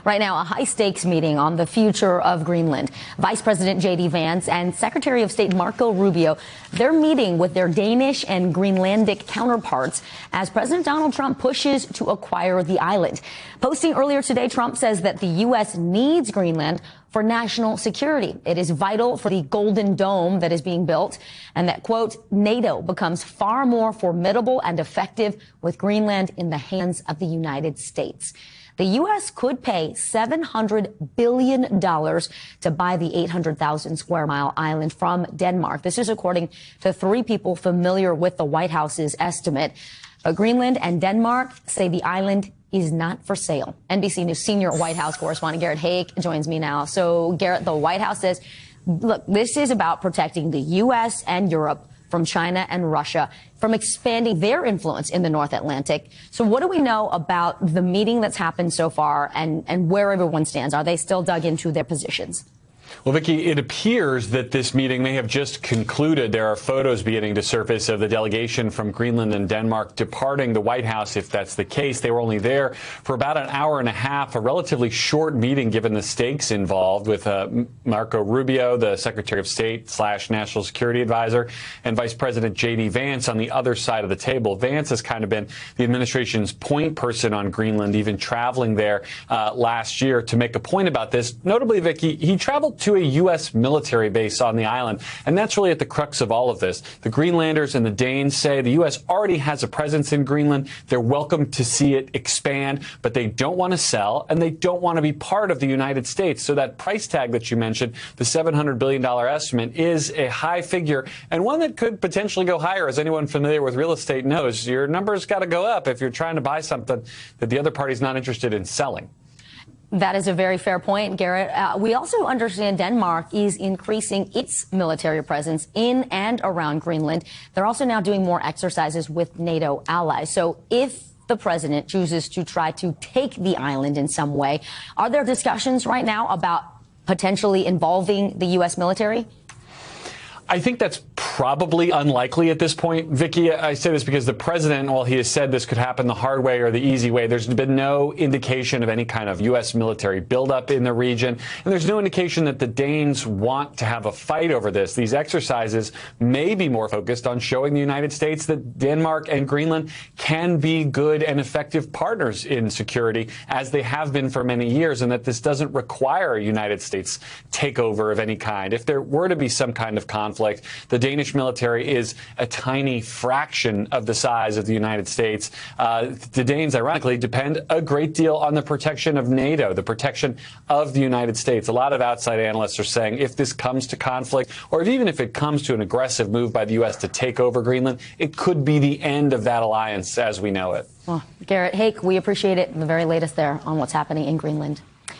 Right now, a high-stakes meeting on the future of Greenland. Vice President J.D. Vance and Secretary of State Marco Rubio, they're meeting with their Danish and Greenlandic counterparts as President Donald Trump pushes to acquire the island. Posting earlier today, Trump says that the U.S. needs Greenland for national security. It is vital for the Golden Dome that is being built, and that, quote, NATO becomes far more formidable and effective with Greenland in the hands of the United States. The U.S. could pay $700 billion to buy the 800,000 square mile island from Denmark. This is according to three people familiar with the White House's estimate. But Greenland and Denmark say the island is not for sale. NBC News senior White House correspondent Garrett Haake joins me now. So, Garrett, the White House says, look, this is about protecting the U.S. and Europe from China and Russia from expanding their influence in the North Atlantic. So what do we know about the meeting that's happened so far and where everyone stands? Are they still dug into their positions? Well, Vicki, it appears that this meeting may have just concluded. There are photos beginning to surface of the delegation from Greenland and Denmark departing the White House. If that's the case, they were only there for about an hour and a half, a relatively short meeting given the stakes involved, with Marco Rubio, the Secretary of State / National Security Advisor, and Vice President J.D. Vance on the other side of the table. Vance has kind of been the administration's point person on Greenland, even traveling there last year to make a point about this. Notably, Vicki, he traveled to a U.S. military base on the island, and that's really at the crux of all of this. The Greenlanders and the Danes say the U.S. already has a presence in Greenland. They're welcome to see it expand, but they don't want to sell, and they don't want to be part of the United States. So that price tag that you mentioned, the $700 billion estimate, is a high figure, and one that could potentially go higher. As anyone familiar with real estate knows, your number's got to go up if you're trying to buy something that the other party's not interested in selling. That is a very fair point, Garrett. We also understand Denmark is increasing its military presence in and around Greenland. They're also now doing more exercises with NATO allies. So if the president chooses to try to take the island in some way, are there discussions right now about potentially involving the U.S. military? I think that's probably unlikely at this point. Vicki, I say this because the president, while he has said this could happen the hard way or the easy way, there's been no indication of any kind of U.S. military buildup in the region. And there's no indication that the Danes want to have a fight over this. These exercises may be more focused on showing the United States that Denmark and Greenland can be good and effective partners in security, as they have been for many years, and that this doesn't require a United States takeover of any kind. If there were to be some kind of conflict, the Danish military is a tiny fraction of the size of the United States. The Danes, ironically, depend a great deal on the protection of NATO, the protection of the United States. A lot of outside analysts are saying if this comes to conflict, or even if it comes to an aggressive move by the U.S. to take over Greenland, it could be the end of that alliance as we know it. Well, Garrett Haake, we appreciate it. The very latest there on what's happening in Greenland.